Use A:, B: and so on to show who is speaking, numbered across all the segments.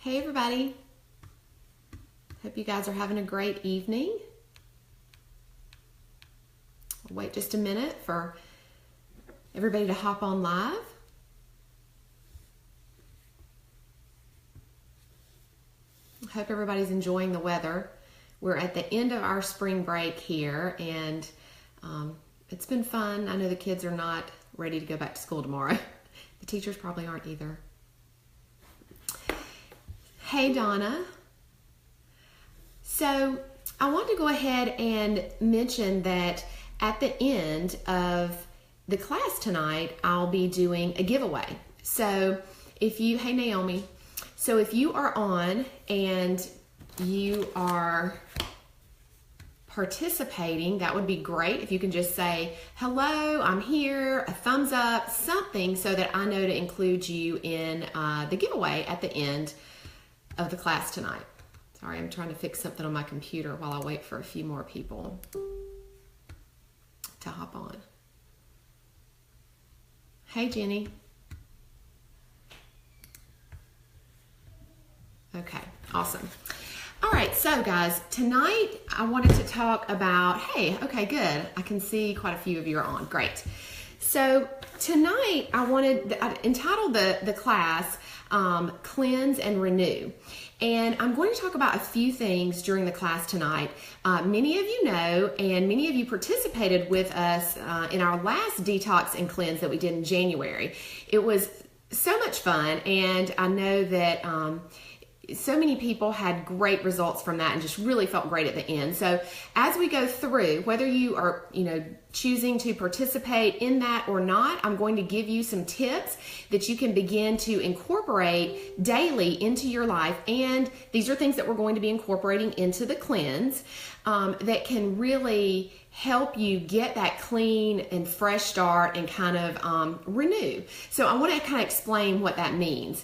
A: Hey everybody, hope you guys are having a great evening. I'll wait just a minute for everybody to hop on live. I hope everybody's enjoying the weather. We're at the end of our spring break here, and it's been fun. I know the kids are not ready to go back to school tomorrow. The teachers probably aren't either. Hey Donna. So I want to go ahead and mention that at the end of the class tonight, I'll be doing a giveaway. So hey Naomi, so if you are on and you are participating, that would be great. If you can just say, hello, I'm here, a thumbs up, something so that I know to include you in the giveaway at the end of the class tonight. Sorry, I'm trying to fix something on my computer while I wait for a few more people to hop on. Hey, Jenny. Okay, awesome. All right, so guys, tonight I wanted to talk about, okay, good. I can see quite a few of you are on, great. So tonight I entitled the class, Cleanse and Renew. And I'm going to talk about a few things during the class tonight. Many of you know, and many of you participated with us in our last detox and cleanse that we did in January. It was so much fun, and I know that so many people had great results from that and just really felt great at the end. So as we go through, whether you are, choosing to participate in that or not, I'm going to give you some tips that you can begin to incorporate daily into your life. And these are things that we're going to be incorporating into the cleanse that can really help you get that clean and fresh start and kind of renew. So I want to kind of explain what that means.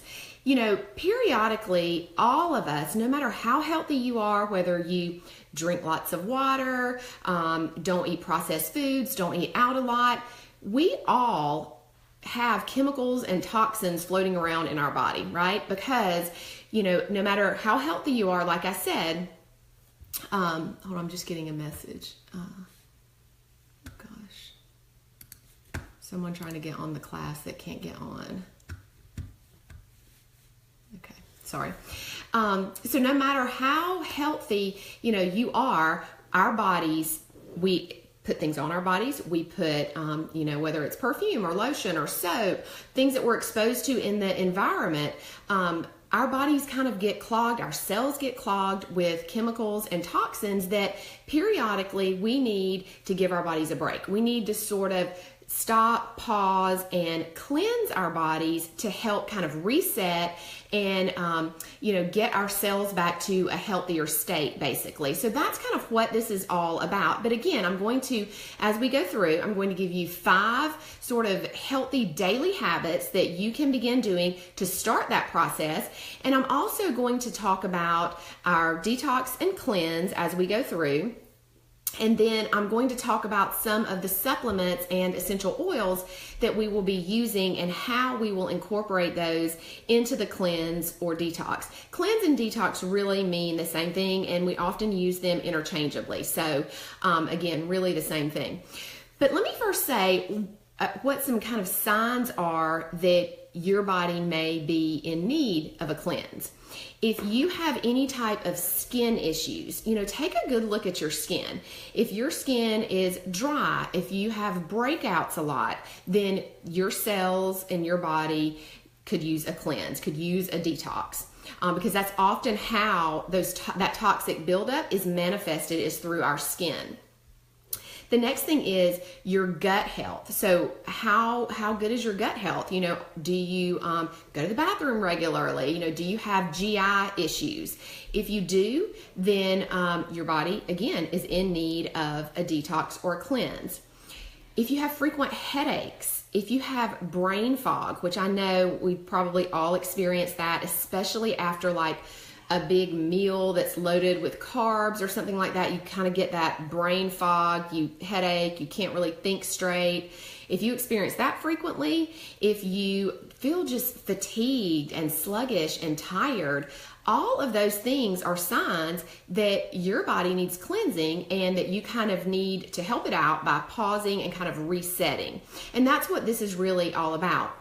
A: Periodically, all of us, no matter how healthy you are, whether you drink lots of water, don't eat processed foods, don't eat out a lot, we all have chemicals and toxins floating around in our body, right? Because, no matter how healthy you are, like I said, hold on, I'm just getting a message. Someone trying to get on the class that can't get on. Okay, sorry. So no matter how healthy, you are, our bodies, we put things on our bodies. We put, whether it's perfume or lotion or soap, things that we're exposed to in the environment, our bodies kind of get clogged, our cells get clogged with chemicals and toxins that periodically we need to give our bodies a break. We need to sort of stop, pause, and cleanse our bodies to help kind of reset and, get our cells back to a healthier state, basically. So that's kind of what this is all about. But again, as we go through, I'm going to give you 5 sort of healthy daily habits that you can begin doing to start that process. And I'm also going to talk about our detox and cleanse as we go through. And then I'm going to talk about some of the supplements and essential oils that we will be using and how we will incorporate those into the cleanse or detox. Cleanse and detox really mean the same thing, and we often use them interchangeably. So again, really the same thing. But let me first say what some kind of signs are that your body may be in need of a cleanse. If you have any type of skin issues, take a good look at your skin. If your skin is dry, if you have breakouts a lot, then your cells in your body could use a cleanse, could use a detox. Because that's often how that toxic buildup is manifested, is through our skin. The next thing is your gut health. So how good is your gut health? Do you go to the bathroom regularly? Do you have GI issues? If you do, then your body, again, is in need of a detox or a cleanse. If you have frequent headaches, if you have brain fog, which I know we probably all experience that, especially after a big meal that's loaded with carbs or something like that, you kind of get that brain fog, headache, you can't really think straight. If you experience that frequently, if you feel just fatigued and sluggish and tired, all of those things are signs that your body needs cleansing and that you kind of need to help it out by pausing and kind of resetting. And that's what this is really all about.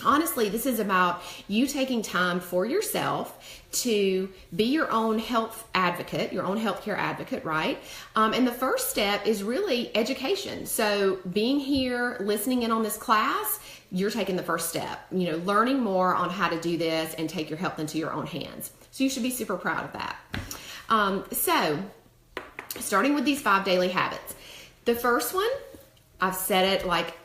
A: Honestly, this is about you taking time for yourself to be your own health advocate, your own healthcare advocate, right? And the first step is really education. So being here, listening in on this class, you're taking the first step, learning more on how to do this and take your health into your own hands. So you should be super proud of that. So starting with these 5 daily habits. The first one, I've said it like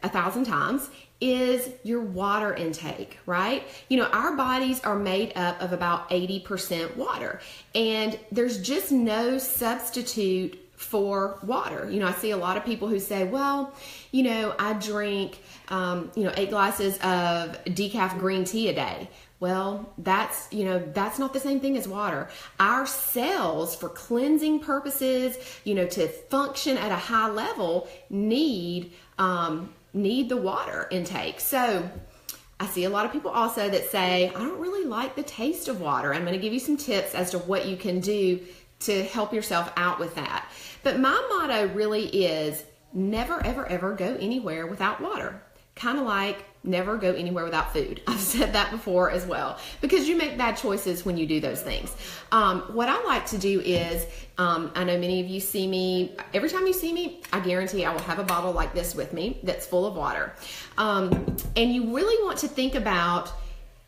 A: 1,000 times, is your water intake, right? Our bodies are made up of about 80% water, and there's just no substitute for water. I see a lot of people who say, well, I drink, 8 glasses of decaf green tea a day. Well, that's not the same thing as water. Our cells, for cleansing purposes, to function at a high level, need the water intake. So I see a lot of people also that say, I don't really like the taste of water. I'm going to give you some tips as to what you can do to help yourself out with that. But my motto really is never, ever, ever go anywhere without water. Kind of like never go anywhere without food. I've said that before as well, because you make bad choices when you do those things. What I like to do is, I know many of you see me, every time you see me, I guarantee I will have a bottle like this with me that's full of water. And you really want to think about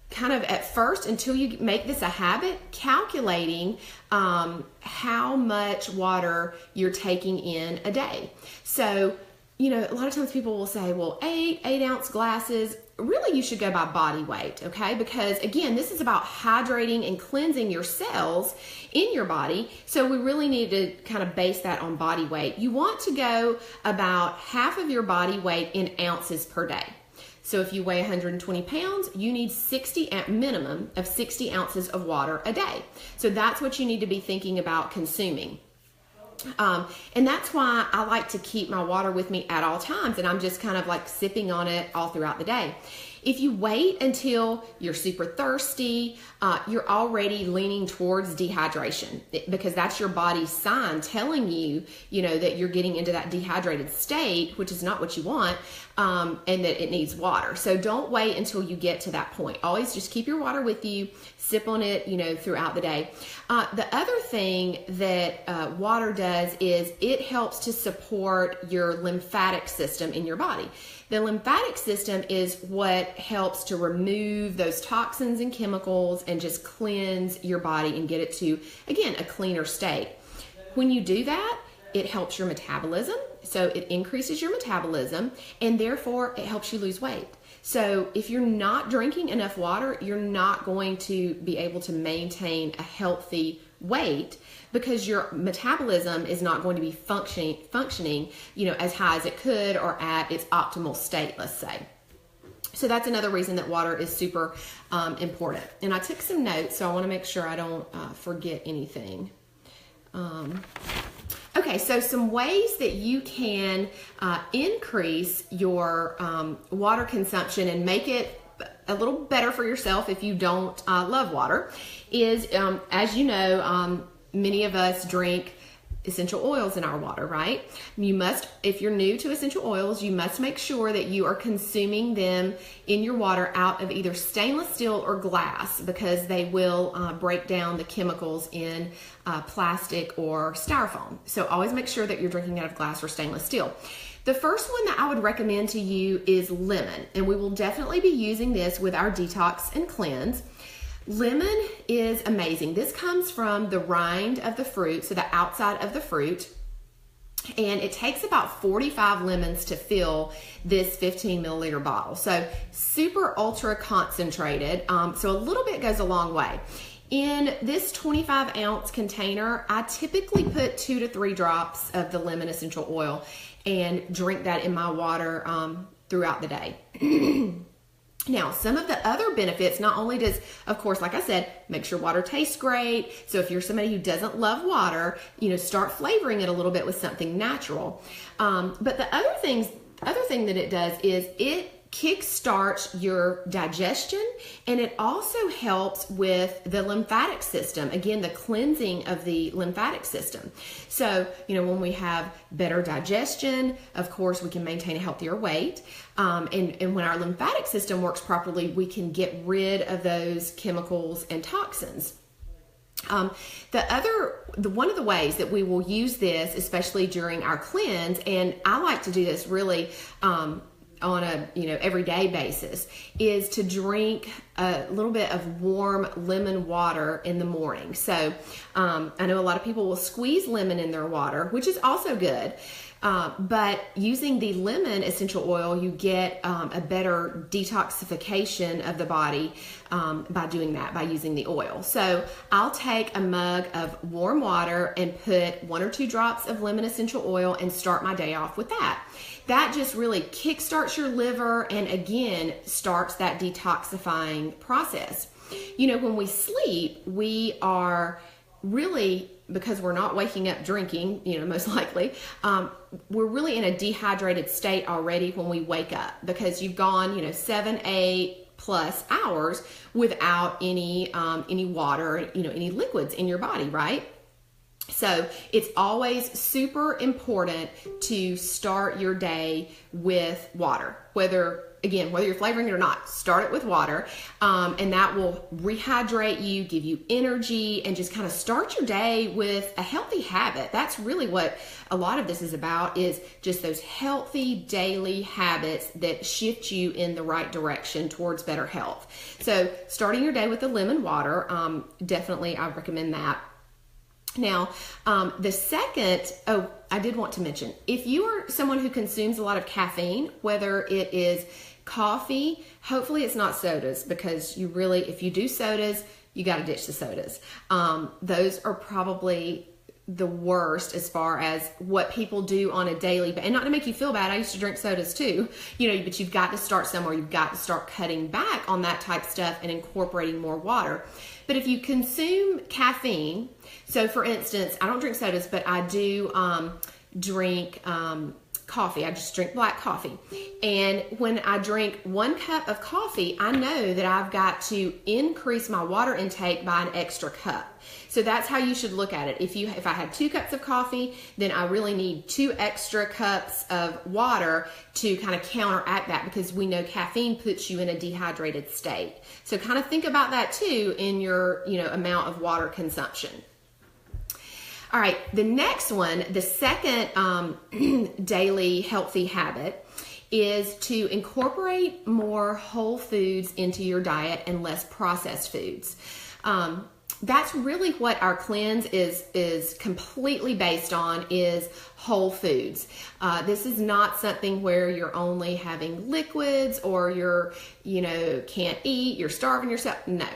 A: kind of at first, until you make this a habit, calculating how much water you're taking in a day. So, a lot of times people will say, well, 8-ounce glasses. Really, you should go by body weight, okay? Because again, this is about hydrating and cleansing your cells in your body. So we really need to kind of base that on body weight. You want to go about half of your body weight in ounces per day. So if you weigh 120 pounds, you need at minimum of 60 ounces of water a day. So that's what you need to be thinking about consuming. And that's why I like to keep my water with me at all times, and I'm just kind of like sipping on it all throughout the day. If you wait until you're super thirsty, you're already leaning towards dehydration, because that's your body's sign telling you, that you're getting into that dehydrated state, which is not what you want, and that it needs water. So don't wait until you get to that point. Always just keep your water with you, sip on it, throughout the day. The other thing that water does is it helps to support your lymphatic system in your body. The lymphatic system is what helps to remove those toxins and chemicals and just cleanse your body and get it to, again, a cleaner state. When you do that, it helps your metabolism. So it increases your metabolism, and therefore it helps you lose weight. So if you're not drinking enough water, you're not going to be able to maintain a healthy weight, because your metabolism is not going to be functioning, as high as it could or at its optimal state, let's say. So that's another reason that water is super important. And I took some notes, so I want to make sure I don't forget anything. Okay, so some ways that you can increase your water consumption and make it a little better for yourself if you don't love water is, as you know, many of us drink essential oils in our water, right? You must, if you're new to essential oils, you must make sure that you are consuming them in your water out of either stainless steel or glass, because they will break down the chemicals in plastic or styrofoam. So always make sure that you're drinking out of glass or stainless steel. The first one that I would recommend to you is lemon, and we will definitely be using this with our detox and cleanse. Lemon is amazing. This comes from the rind of the fruit, so the outside of the fruit, and it takes about 45 lemons to fill this 15 milliliter bottle. So super ultra concentrated, so a little bit goes a long way. In this 25 ounce container, I typically put 2 to 3 drops of the lemon essential oil and drink that in my water throughout the day. Now, some of the other benefits, not only does, of course, like I said, makes your water taste great. So if you're somebody who doesn't love water, start flavoring it a little bit with something natural. But the other thing that it does is it kickstarts your digestion, and it also helps with the lymphatic system. Again, the cleansing of the lymphatic system. So, when we have better digestion, of course, we can maintain a healthier weight. And when our lymphatic system works properly, we can get rid of those chemicals and toxins. One of the ways that we will use this, especially during our cleanse, and I like to do this really on a everyday basis, is to drink a little bit of warm lemon water in the morning. So I know a lot of people will squeeze lemon in their water, which is also good. But using the lemon essential oil, you get a better detoxification of the body by doing that, by using the oil. So I'll take a mug of warm water and put 1 or 2 drops of lemon essential oil and start my day off with that. That just really kickstarts your liver and again starts that detoxifying process. When we sleep, we are really, because we're not waking up drinking, most likely, we're really in a dehydrated state already when we wake up, because you've gone, 7-8 plus hours without any water, any liquids in your body, right? So it's always super important to start your day with water, whether you're flavoring it or not, start it with water. And that will rehydrate you, give you energy, and just kind of start your day with a healthy habit. That's really what a lot of this is about, is just those healthy daily habits that shift you in the right direction towards better health. So starting your day with the lemon water, definitely I recommend that. Now, the second, I did want to mention, if you are someone who consumes a lot of caffeine, whether it is coffee, hopefully it's not sodas, because if you do sodas, you got to ditch the sodas. Those are probably the worst as far as what people do on a daily, and not to make you feel bad, I used to drink sodas too, but you've got to start somewhere. You've got to start cutting back on that type of stuff and incorporating more water. But if you consume caffeine, so for instance, I don't drink sodas, but I do drink coffee. I just drink black coffee. And when I drink 1 cup of coffee, I know that I've got to increase my water intake by an extra cup. So that's how you should look at it. If I had 2 cups of coffee, then I really need 2 extra cups of water to kind of counteract that, because we know caffeine puts you in a dehydrated state. So kind of think about that too in your, amount of water consumption. All right, the next one, the second daily healthy habit, is to incorporate more whole foods into your diet and less processed foods. That's really what our cleanse is completely based on, is whole foods. This is not something where you're only having liquids, or you're, can't eat, you're starving yourself. No,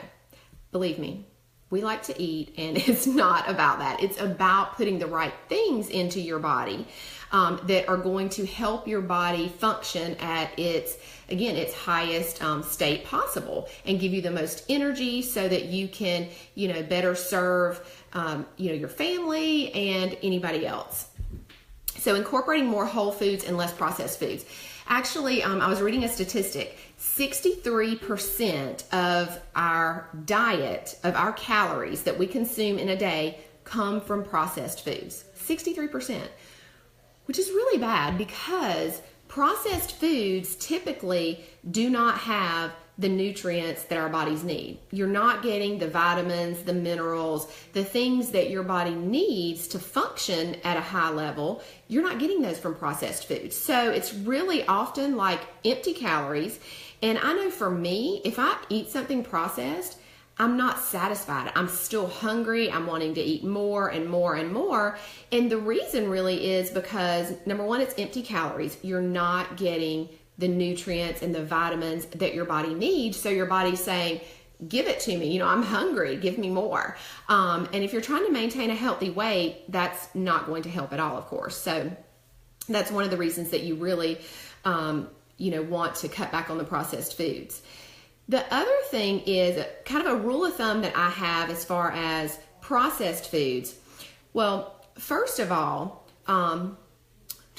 A: believe me. We like to eat, and it's not about that. It's about putting the right things into your body that are going to help your body function at its highest state possible, and give you the most energy so that you can, better serve, your family and anybody else. So incorporating more whole foods and less processed foods. Actually, I was reading a statistic. 63% of our diet, of our calories that we consume in a day, come from processed foods. 63%, which is really bad, because processed foods typically do not have the nutrients that our bodies need. You're not getting the vitamins, the minerals, the things that your body needs to function at a high level. You're not getting those from processed foods. So it's really often like empty calories. And I know for me, if I eat something processed, I'm not satisfied. I'm still hungry. I'm wanting to eat more and more and more. And the reason really is because, number one, it's empty calories. You're not getting the nutrients and the vitamins that your body needs. So your body's saying, give it to me. I'm hungry. Give me more. And if you're trying to maintain a healthy weight, that's not going to help at all, of course. So that's one of the reasons that you really, want to cut back on the processed foods. The other thing is kind of a rule of thumb that I have as far as processed foods. Well, first of all, trying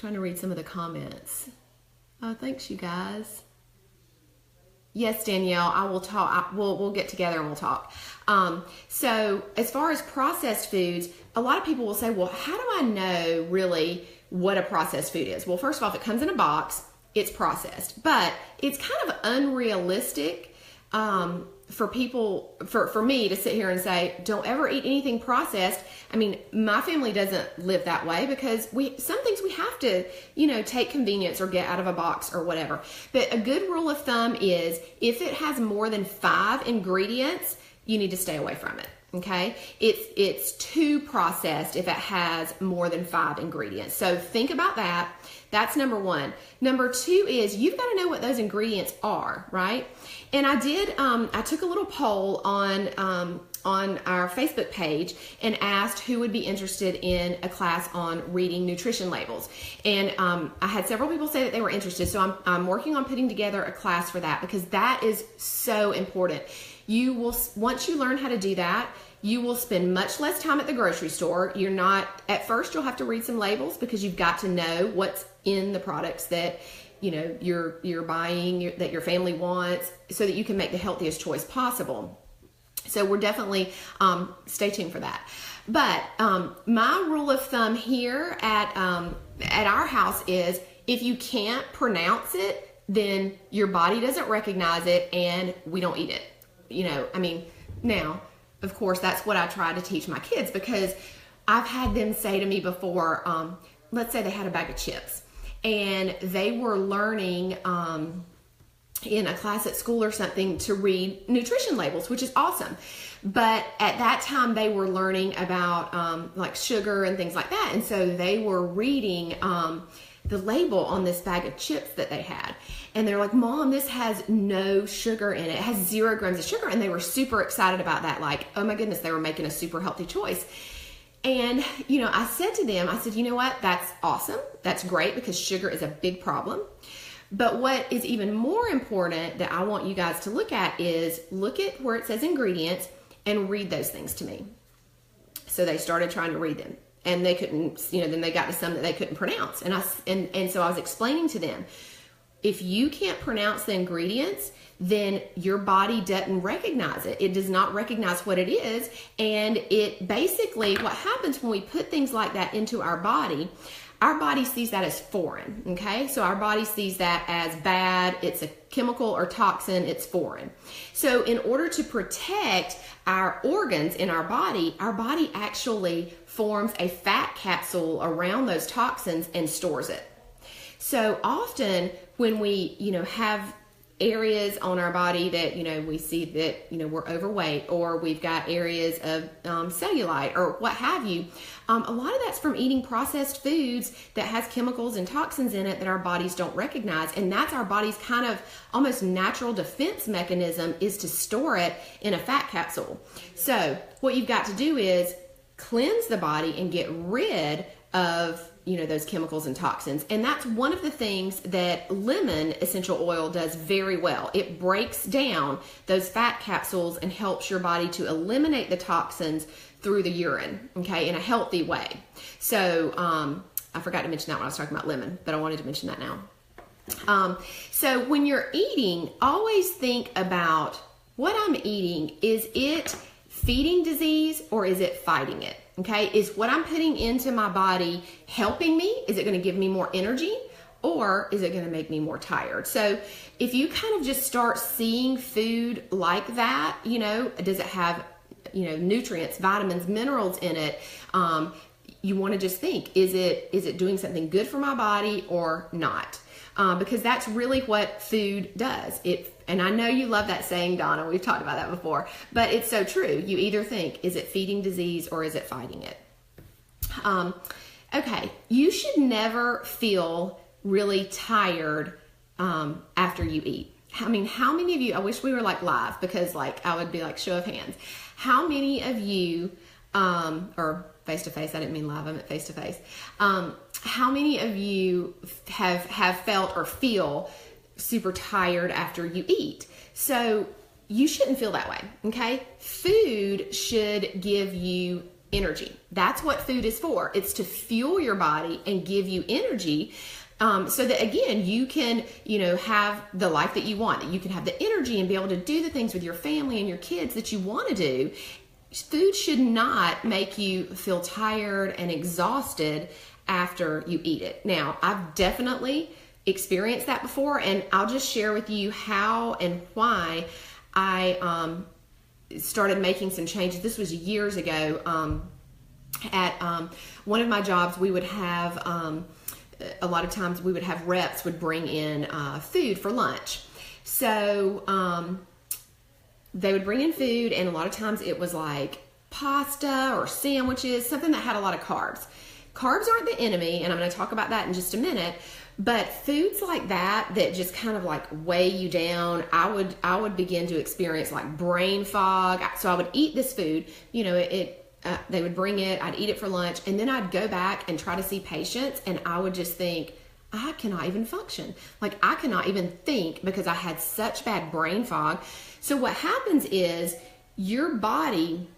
A: to read some of the comments. Oh, thanks, you guys. Yes, Danielle, I will talk. We'll get together and we'll talk. So as far as processed foods, a lot of people will say, well, how do I know really what a processed food is? Well, first of all, if it comes in a box, it's processed, but it's kind of unrealistic for people, for me to sit here and say, don't ever eat anything processed. I mean, my family doesn't live that way because some things we have to, take convenience or get out of a box or whatever. But a good rule of thumb is if it has more than 5 ingredients, you need to stay away from it. Okay. It's too processed if it has more than 5 ingredients. So think about that. That's number 1. Number 2 is you've got to know what those ingredients are, right? And I took a little poll on our Facebook page and asked who would be interested in a class on reading nutrition labels. And I had several people say that they were interested. So I'm working on putting together a class for that because that is so important. You will, once you learn how to do that, you will spend much less time at the grocery store. At first you'll have to read some labels because you've got to know what's in the products that you're buying, that your family wants, so that you can make the healthiest choice possible. So we're definitely, stay tuned for that. But my rule of thumb here at our house is if you can't pronounce it, then your body doesn't recognize it and we don't eat it. Now, of course, that's what I try to teach my kids because I've had them say to me before, let's say they had a bag of chips and they were learning in a class at school or something to read nutrition labels, which is awesome. But at that time they were learning about like sugar and things like that. And so they were reading the label on this bag of chips that they had. And they're like, Mom, this has no sugar in it. It has 0 grams of sugar. And they were super excited about that. Like, oh my goodness, they were making a super healthy choice. And, I said to them, you know what? That's awesome. That's great because sugar is a big problem. But what is even more important that I want you guys to look at is look at where it says ingredients and read those things to me. So they started trying to read them. And they couldn't, then they got to some that they couldn't pronounce. And so I was explaining to them, if you can't pronounce the ingredients, then your body doesn't recognize it. It does not recognize what it is. And it basically, what happens when we put things like that into our body sees that as foreign, okay? So our body sees that as bad. It's a chemical or toxin. It's foreign. So in order to protect our organs in our body actually forms a fat capsule around those toxins and stores it. So often when we, have areas on our body that, we see that, we're overweight or we've got areas of cellulite or what have you, a lot of that's from eating processed foods that has chemicals and toxins in it that our bodies don't recognize. And that's our body's kind of almost natural defense mechanism is to store it in a fat capsule. So what you've got to do is cleanse the body and get rid of those chemicals and toxins. And that's one of the things that lemon essential oil does very well. It breaks down those fat capsules and helps your body to eliminate the toxins through the urine, okay, in a healthy way. So I forgot to mention that when I was talking about lemon, but I wanted to mention that now. So when you're eating, always think about what I'm eating. Is it feeding disease or is it fighting it? Okay, is what I'm putting into my body helping me? Is it going to give me more energy or is it going to make me more tired? So if you kind of just start seeing food like that, does it have, nutrients, vitamins, minerals in it? You want to just think, is it doing something good for my body or not? Because that's really what food does. And I know you love that saying, Donna, we've talked about that before, but it's so true. You either think, is it feeding disease or is it fighting it? Okay, you should never feel really tired after you eat. I mean, how many of you, I wish we were like live because I would be like show of hands. How many of you, or face to face, I didn't mean live, I meant face to face. How many of you have felt or feel super tired after you eat? So you shouldn't feel that way, okay? Food should give you energy. That's what food is for. It's to fuel your body and give you energy So that again, you can, have the life that you want. You can have the energy and be able to do the things with your family and your kids that you want to do. Food should not make you feel tired and exhausted after you eat it. Now, I've definitely experienced that before, and I'll just share with you how and why I started making some changes. This was years ago. At one of my jobs, we would have, a lot of times we would have reps would bring in food for lunch. So they would bring in food, and a lot of times it was like pasta or sandwiches, something that had a lot of carbs. Carbs aren't the enemy, and I'm going to talk about that in just a minute. But foods like that just kind of like weigh you down, I would begin to experience like brain fog. So I would eat this food, they would bring it, I'd eat it for lunch, and then I'd go back and try to see patients, and I would just think, I cannot even function. Like, I cannot even think because I had such bad brain fog. So what happens is your body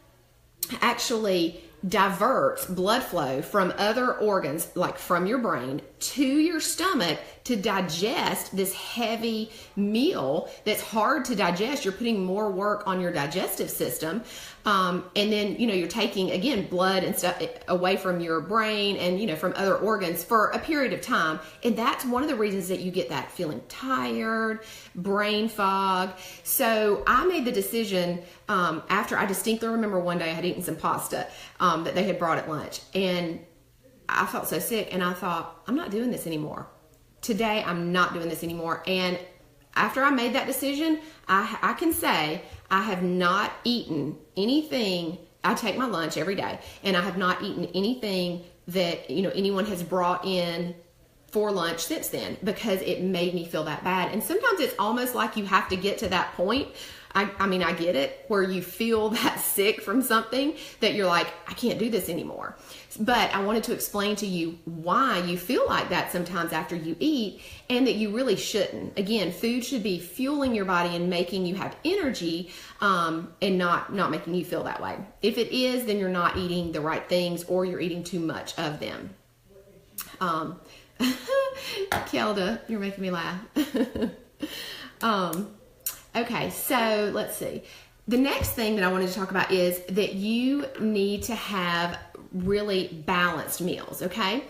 A: actually diverts blood flow from other organs, like from your brain to your stomach, to digest this heavy meal that's hard to digest. You're putting more work on your digestive system. And then, you're taking, again, blood and stuff away from your brain and, from other organs for a period of time. And that's one of the reasons that you get that feeling tired, brain fog. So I made the decision, after I distinctly remember one day I had eaten some pasta that they had brought at lunch, and I felt so sick, and I thought, I'm not doing this anymore. Today, I'm not doing this anymore. And after I made that decision, I can say I have not eaten anything. I take my lunch every day, and I have not eaten anything that, anyone has brought in for lunch since then, because it made me feel that bad. And sometimes it's almost like you have to get to that point. I get it, where you feel that sick from something that you're like, I can't do this anymore. But I wanted to explain to you why you feel like that sometimes after you eat, and that you really shouldn't. Again, food should be fueling your body and making you have energy, and not making you feel that way. If it is, then you're not eating the right things, or you're eating too much of them. Kelda, you're making me laugh. Okay, so let's see. The next thing that I wanted to talk about is that you need to have really balanced meals, okay?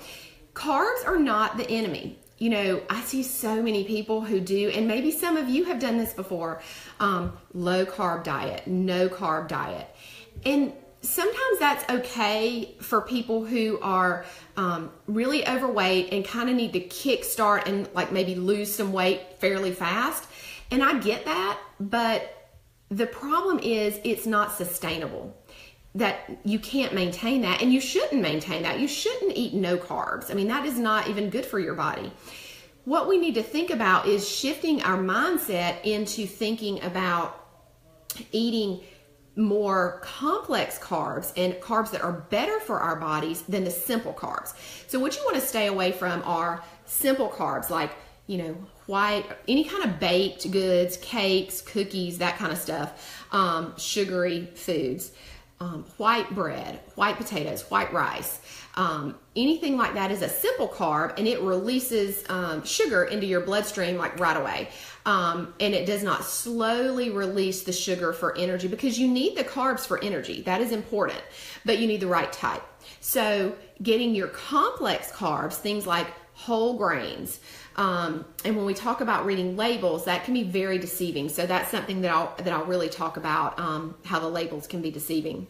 A: Carbs are not the enemy. I see so many people who do, and maybe some of you have done this before, low carb diet, no carb diet. And sometimes that's okay for people who are really overweight and kind of need to kickstart and like maybe lose some weight fairly fast. And I get that, but the problem is it's not sustainable, that you can't maintain that, and you shouldn't maintain that. You shouldn't eat no carbs. I mean, that is not even good for your body. What we need to think about is shifting our mindset into thinking about eating more complex carbs, and carbs that are better for our bodies than the simple carbs. So what you want to stay away from are simple carbs, like, white, any kind of baked goods, cakes, cookies, that kind of stuff, sugary foods, white bread, white potatoes, white rice, anything like that is a simple carb, and it releases sugar into your bloodstream like right away. And it does not slowly release the sugar for energy, because you need the carbs for energy. That is important, but you need the right type. So getting your complex carbs, things like whole grains, and when we talk about reading labels, that can be very deceiving. So that's something that I'll really talk about, how the labels can be deceiving.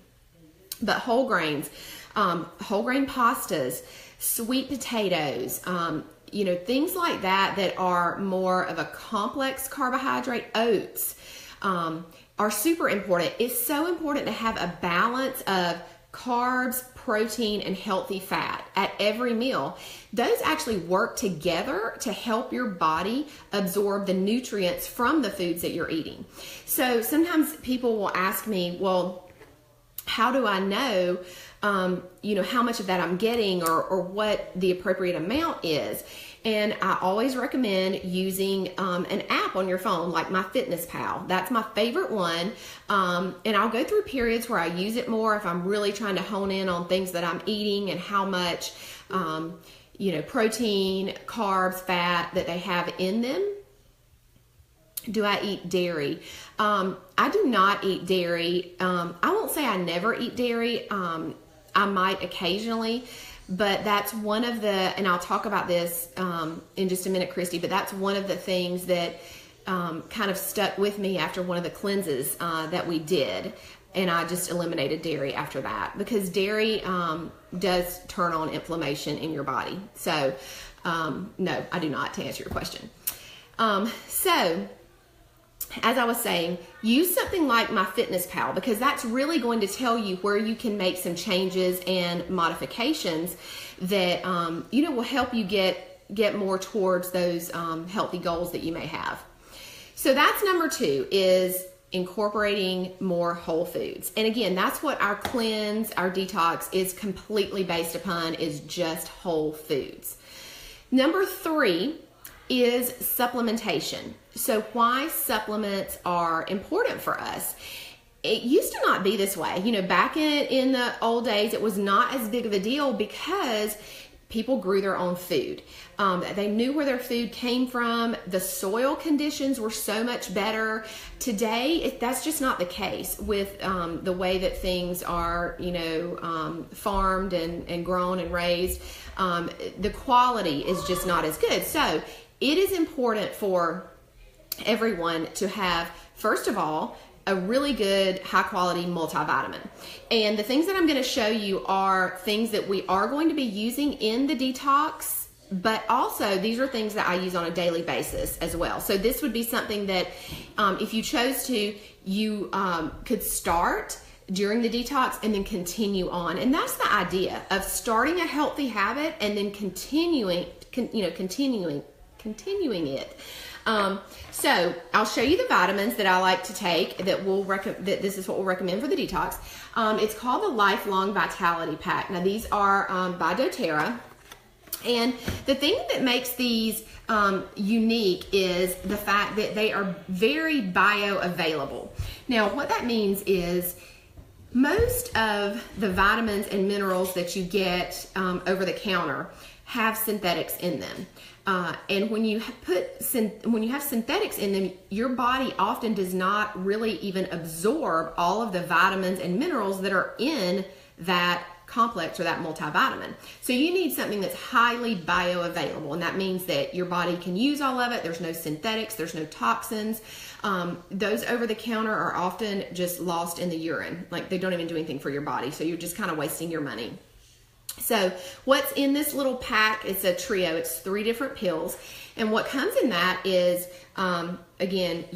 A: But whole grains, whole grain pastas, sweet potatoes, things like that are more of a complex carbohydrate, oats, are super important. It's so important to have a balance of carbs, protein, and healthy fat at every meal. Those actually work together to help your body absorb the nutrients from the foods that you're eating. So sometimes people will ask me, well, how do I know, how much of that I'm getting, or what the appropriate amount is? And I always recommend using an app on your phone, like MyFitnessPal. That's my favorite one. And I'll go through periods where I use it more if I'm really trying to hone in on things that I'm eating and how much, protein, carbs, fat that they have in them. Do I eat dairy? I do not eat dairy. I won't say I never eat dairy. I might occasionally, but that's one of the, and I'll talk about this in just a minute, Christy, but that's one of the things that kind of stuck with me after one of the cleanses that we did. And I just eliminated dairy after that, because dairy does turn on inflammation in your body. So no, I do not, to answer your question. So as I was saying, use something like MyFitnessPal, because that's really going to tell you where you can make some changes and modifications that will help you get more towards those healthy goals that you may have. So that's number 2, is incorporating more whole foods. And again, that's what our cleanse, our detox is completely based upon, is just whole foods. Number 3 is supplementation. So why supplements are important for us. It used to not be this way. Back in the old days, it was not as big of a deal because people grew their own food. They knew where their food came from. The soil conditions were so much better. Today, that's just not the case with the way that things are, farmed and grown and raised. The quality is just not as good. So it is important for everyone to have, first of all, a really good high quality multivitamin. And the things that I'm going to show you are things that we are going to be using in the detox, but also these are things that I use on a daily basis as well. So this would be something that if you chose to, you could start during the detox and then continue on. And that's the idea of starting a healthy habit and then continuing it. So I'll show you the vitamins that I like to take that this is what we'll recommend for the detox. It's called the Lifelong Vitality Pack. Now these are by doTERRA. And the thing that makes these unique is the fact that they are very bioavailable. Now what that means is most of the vitamins and minerals that you get over the counter have synthetics in them. And when you have synthetics in them, your body often does not really even absorb all of the vitamins and minerals that are in that complex or that multivitamin. So you need something that's highly bioavailable, and that means that your body can use all of it. There's no synthetics, there's no toxins. Those over the counter are often just lost in the urine. Like they don't even do anything for your body. So you're just kind of wasting your money. So what's in this little pack, it's a trio, it's 3 different pills. And what comes in that is, again,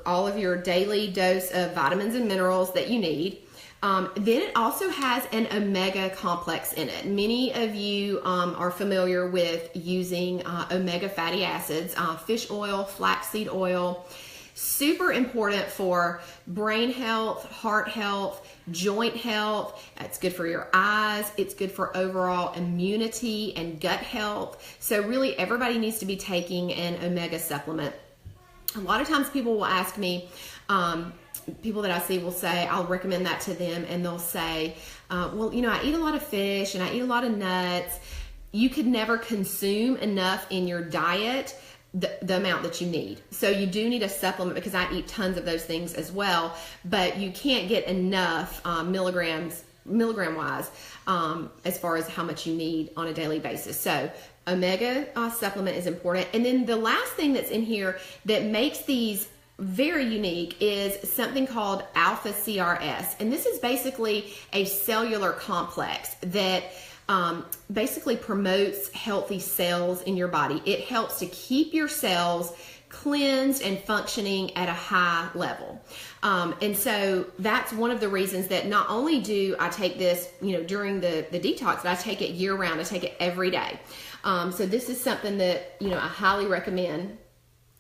A: all of your daily dose of vitamins and minerals that you need. Then it also has an omega complex in it. Many of you are familiar with using omega fatty acids, fish oil, flaxseed oil. Super important for brain health, heart health, joint health. It's good for your eyes. It's good for overall immunity and gut health. So really everybody needs to be taking an omega supplement. A lot of times people will ask me, people that I see will say, I'll recommend that to them, and they'll say, well, I eat a lot of fish and I eat a lot of nuts. You could never consume enough in your diet the amount that you need. So you do need a supplement, because I eat tons of those things as well, but you can't get enough milligram wise as far as how much you need on a daily basis. So omega supplement is important. And then the last thing that's in here that makes these very unique is something called alpha CRS. And this is basically a cellular complex that basically promotes healthy cells in your body. It helps to keep your cells cleansed and functioning at a high level. And so that's one of the reasons that not only do I take this, during the detox, but I take it year round. I take it every day. So this is something that, I highly recommend.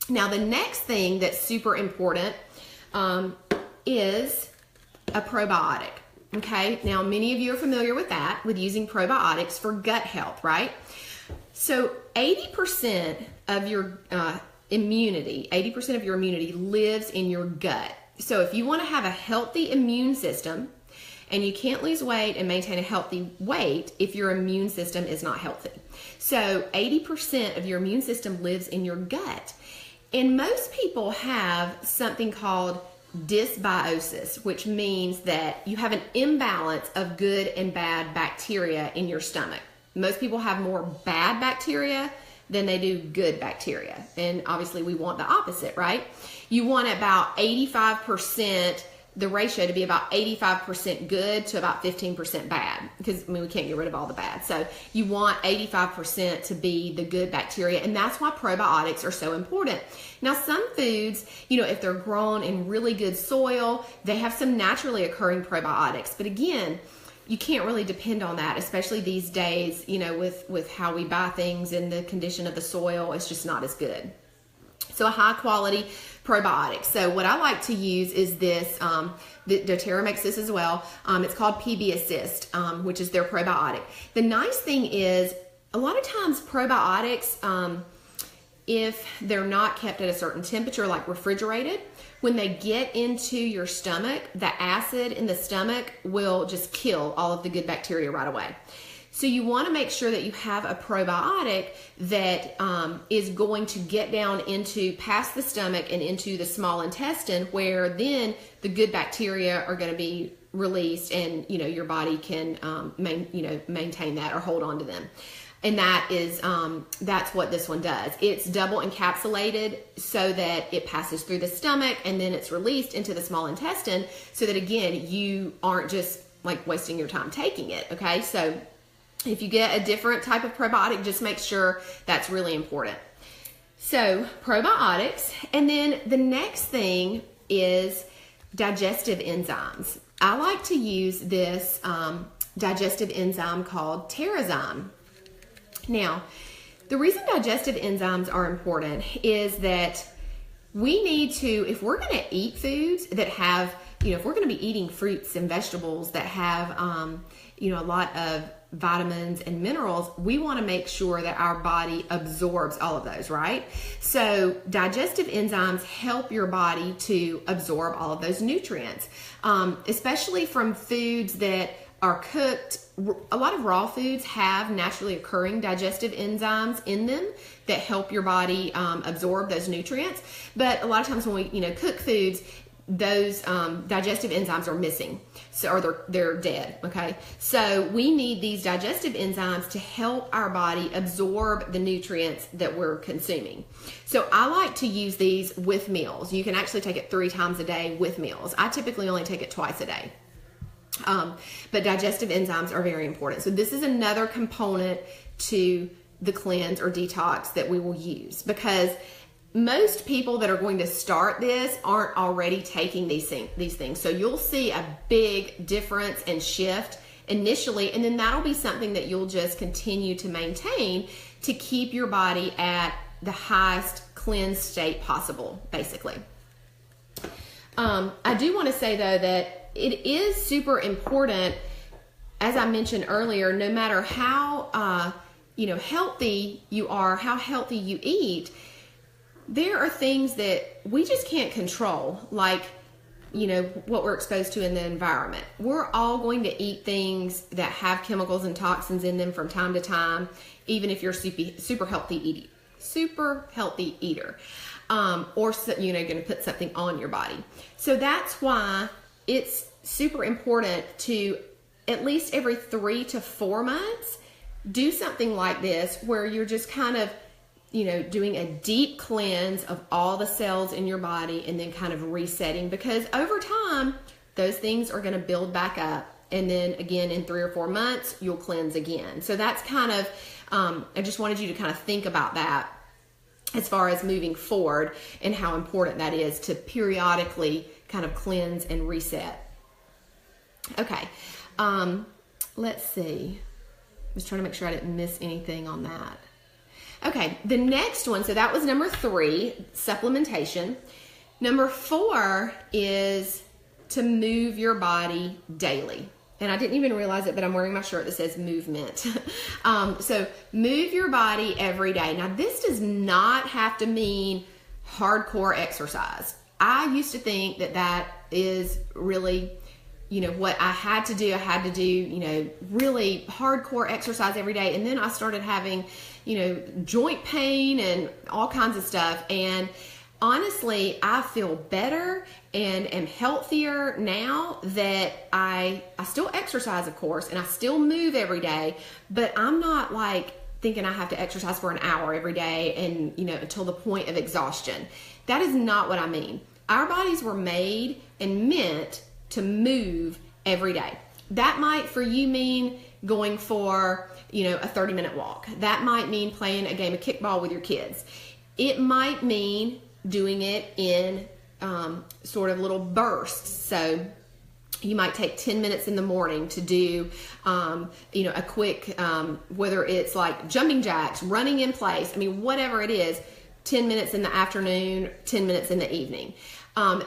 A: Now, the next thing that's super important is a probiotic. Okay, now many of you are familiar with that, with using probiotics for gut health, right? So 80% of your immunity lives in your gut. So if you want to have a healthy immune system And you can't lose weight and maintain a healthy weight if your immune system is not healthy. So 80% of your immune system lives in your gut. And most people have something called dysbiosis, which means that you have an imbalance of good and bad bacteria in your stomach. Most people have more bad bacteria than they do good bacteria. And obviously we want the opposite, right? You want about 85%, the ratio to be about 85% good to about 15% bad, because we can't get rid of all the bad. So you want 85% to be the good bacteria, and that's why probiotics are so important. Now, some foods, if they're grown in really good soil, they have some naturally occurring probiotics. But again, you can't really depend on that, especially these days, with how we buy things and the condition of the soil, it's just not as good. So a high quality probiotic. So what I like to use is this, doTERRA makes this as well. It's called PB Assist, which is their probiotic. The nice thing is a lot of times probiotics, if they're not kept at a certain temperature, like refrigerated, when they get into your stomach, the acid in the stomach will just kill all of the good bacteria right away. So you want to make sure that you have a probiotic that is going to get down past the stomach and into the small intestine, where then the good bacteria are going to be released, and your body can maintain that or hold on to them. And that's what this one does. It's double encapsulated so that it passes through the stomach and then it's released into the small intestine, so that again you aren't just like wasting your time taking it. Okay, so if you get a different type of probiotic, just make sure that's really important. So probiotics, and then the next thing is digestive enzymes. I like to use this digestive enzyme called Terrazyme. Now, the reason digestive enzymes are important is that we need to, if we're going to eat foods that have, if we're going to be eating fruits and vegetables that have, a lot of vitamins and minerals, we want to make sure that our body absorbs all of those, right? So digestive enzymes help your body to absorb all of those nutrients, especially from foods that are cooked. A lot of raw foods have naturally occurring digestive enzymes in them that help your body absorb those nutrients. But a lot of times when we cook foods, those digestive enzymes are missing, or they're dead. Okay, so we need these digestive enzymes to help our body absorb the nutrients that we're consuming. So I like to use these with meals. You can actually take it 3 times a day with meals. I typically only take it twice a day. But digestive enzymes are very important. So this is another component to the cleanse or detox that we will use, because most people that are going to start this aren't already taking these things. So you'll see a big difference and shift initially, and then that'll be something that you'll just continue to maintain to keep your body at the highest cleansed state possible, basically. I do want to say though that it is super important, as I mentioned earlier, no matter how healthy you are, how healthy you eat, there are things that we just can't control, like what we're exposed to in the environment. We're all going to eat things that have chemicals and toxins in them from time to time, even if you're super healthy eater, or going to put something on your body. So that's why it's super important to, at least every 3 to 4 months, do something like this, where you're just kind of doing a deep cleanse of all the cells in your body, and then kind of resetting, because over time those things are going to build back up, and then again in 3 or 4 months you'll cleanse again. So that's kind of I just wanted you to kind of think about that as far as moving forward, and how important that is to periodically kind of cleanse and reset. Okay, let's see, I was trying to make sure I didn't miss anything on that. Okay, the next one, so that was number 3, supplementation. Number 4 is to move your body daily. And I didn't even realize it, but I'm wearing my shirt that says movement. So move your body every day. Now, this does not have to mean hardcore exercise. I used to think that is really what I had to do, really hardcore exercise every day. And then I started having, joint pain and all kinds of stuff. And honestly, I feel better and am healthier now that I still exercise, of course, and I still move every day, but I'm not like thinking I have to exercise for an hour every day and, until the point of exhaustion. That is not what I mean. Our bodies were made and meant to move every day. That might for you mean going for, a 30-minute walk. That might mean playing a game of kickball with your kids. It might mean doing it in sort of little bursts. So you might take 10 minutes in the morning to do, a quick, whether it's like jumping jacks, running in place, whatever it is, 10 minutes in the afternoon, 10 minutes in the evening.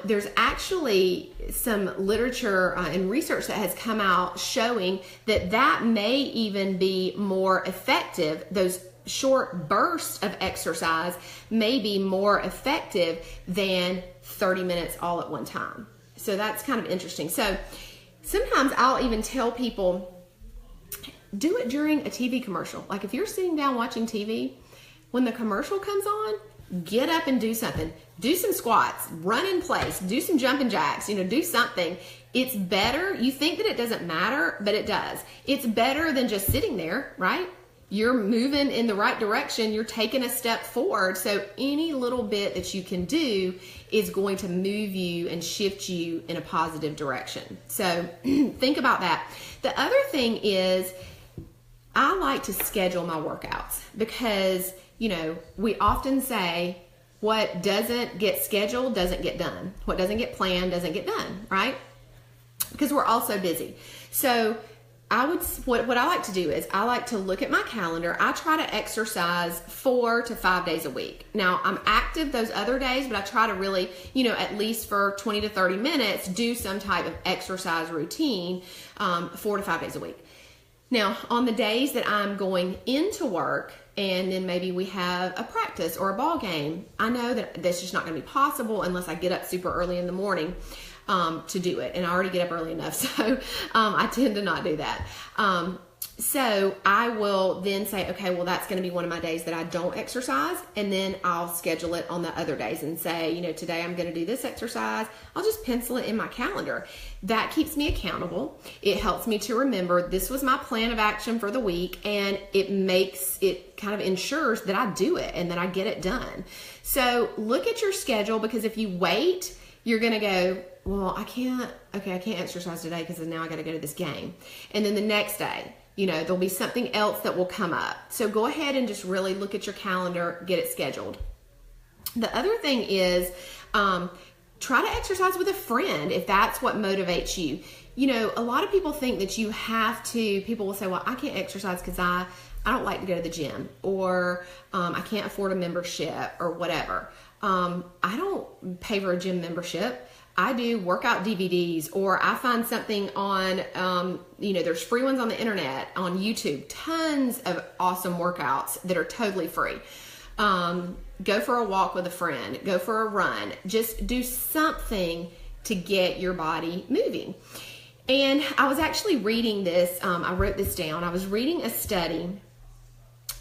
A: There's actually some literature and research that has come out showing that may even be more effective. Those short bursts of exercise may be more effective than 30 minutes all at one time. So that's kind of interesting. So sometimes I'll even tell people, do it during a TV commercial. Like if you're sitting down watching TV, when the commercial comes on, get up and do something. Do some squats, run in place, do some jumping jacks, do something. It's better. You think that it doesn't matter, but it does. It's better than just sitting there, right? You're moving in the right direction. You're taking a step forward. So any little bit that you can do is going to move you and shift you in a positive direction. So think about that. The other thing is I like to schedule my workouts because, we often say what doesn't get scheduled doesn't get done. What doesn't get planned doesn't get done, right? Because we're all so busy. So what I like to do is I like to look at my calendar. I try to exercise 4 to 5 days a week. Now I'm active those other days, but I try to really, at least for 20 to 30 minutes, do some type of exercise routine 4 to 5 days a week. Now on the days that I'm going into work and then maybe we have a practice or a ball game, I know that that's just not going to be possible unless I get up super early in the morning to do it. And I already get up early enough, so I tend to not do that. So I will then say, okay, well, that's going to be one of my days that I don't exercise. And then I'll schedule it on the other days and say, today I'm going to do this exercise. I'll just pencil it in my calendar. That keeps me accountable. It helps me to remember this was my plan of action for the week. And it kind of ensures that I do it and that I get it done. So look at your schedule, because if you wait, you're going to go, well, I can't exercise today because now I got to go to this game. And then the next day, there'll be something else that will come up. So go ahead and just really look at your calendar, get it scheduled. The other thing is, try to exercise with a friend if that's what motivates you. A lot of people think that you have to, people will say, well, I can't exercise because I don't like to go to the gym, or I can't afford a membership or whatever. I don't pay for a gym membership. I do workout DVDs, or I find something on, there's free ones on the internet, on YouTube, tons of awesome workouts that are totally free. Go for a walk with a friend, go for a run, just do something to get your body moving. And I was actually reading this, I wrote this down. I was reading a study.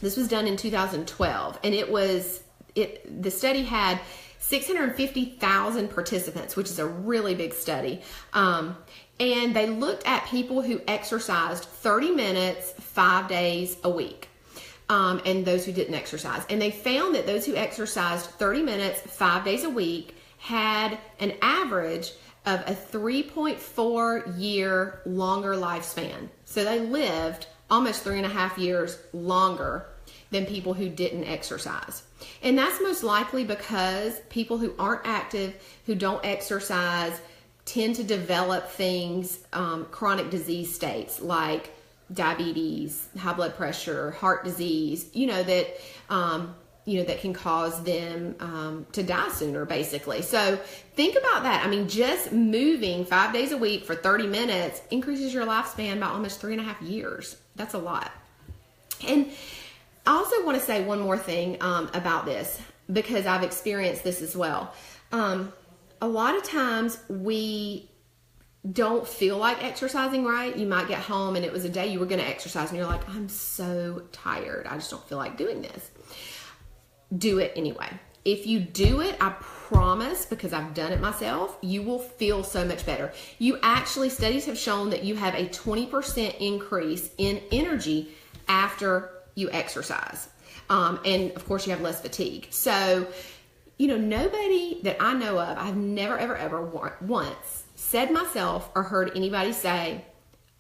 A: This was done in 2012, and the study had 650,000 participants, which is a really big study. And they looked at people who exercised 30 minutes, 5 days a week, and those who didn't exercise. And they found that those who exercised 30 minutes, 5 days a week had an average of a 3.4 year longer lifespan. So they lived almost 3.5 years longer than people who didn't exercise. And that's most likely because people who aren't active, who don't exercise, tend to develop things, chronic disease states like diabetes, high blood pressure, heart disease, that can cause them to die sooner, basically. So think about that. Just moving 5 days a week for 30 minutes increases your lifespan by almost 3.5 years. That's a lot. And I also want to say one more thing about this, because I've experienced this as well. A lot of times we don't feel like exercising, right? You might get home and it was a day you were going to exercise and you're like, I'm so tired. I just don't feel like doing this. Do it anyway. If you do it, I promise, because I've done it myself, you will feel so much better. You actually, studies have shown that you have a 20% increase in energy after you exercise. And of course you have less fatigue. So, nobody that I know of, I've never, ever once said myself or heard anybody say,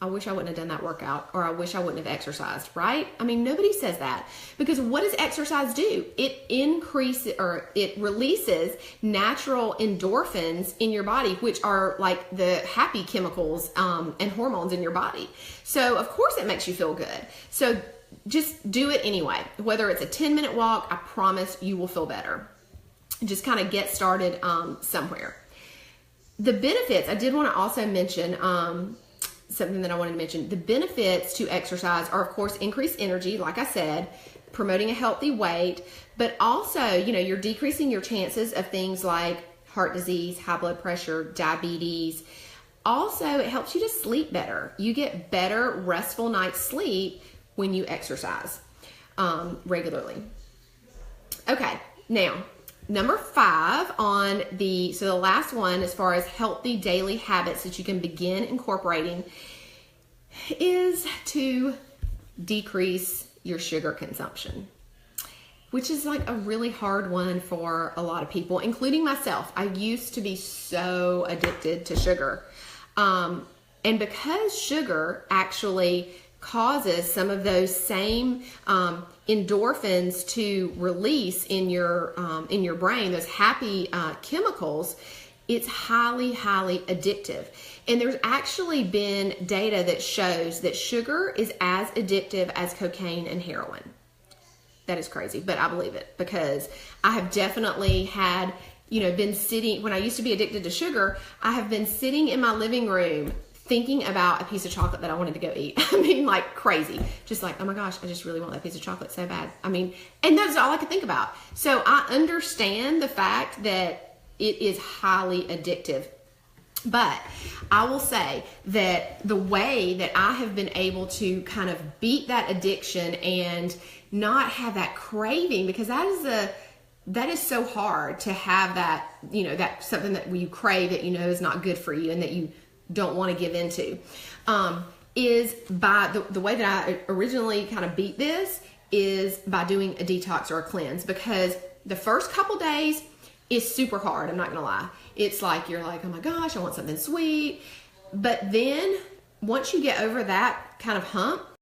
A: I wish I wouldn't have done that workout, or I wish I wouldn't have exercised, right? I mean, nobody says that, because what does exercise do? It increases, or it releases natural endorphins in your body, which are like the happy chemicals and hormones in your body. So of course it makes you feel good. So just do it anyway. Whether it's a 10-minute walk, I promise you will feel better. Just kind of get started somewhere. The benefits, I did want to also mention, something that I wanted to mention. The benefits to exercise are, of course, increased energy, like I said, promoting a healthy weight, but also, you're decreasing your chances of things like heart disease, high blood pressure, diabetes. Also, it helps you to sleep better. You get better restful night's sleep when you exercise regularly. Okay, now, number 5 on the last one, as far as healthy daily habits that you can begin incorporating, is to decrease your sugar consumption, which is like a really hard one for a lot of people, including myself. I used to be so addicted to sugar. And because sugar actually causes some of those same endorphins to release in your brain, those happy chemicals, it's highly, highly addictive. And there's actually been data that shows that sugar is as addictive as cocaine and heroin. That is crazy, but I believe it, because I have definitely had, been sitting, when I used to be addicted to sugar, I have been sitting in my living room thinking about a piece of chocolate that I wanted to go eat. I mean, like crazy. Just like, oh my gosh, I just really want that piece of chocolate so bad. I mean, and that's all I could think about. So I understand the fact that it is highly addictive. But I will say that the way that I have been able to kind of beat that addiction and not have that craving, because that is so hard to have that, that's something that you crave that is not good for you and that you don't want to give into, is by the way that I originally kind of beat this is by doing a detox or a cleanse, because the first couple days is super hard. I'm not going to lie. It's like, you're like, oh my gosh, I want something sweet. But then once you get over that kind of hump,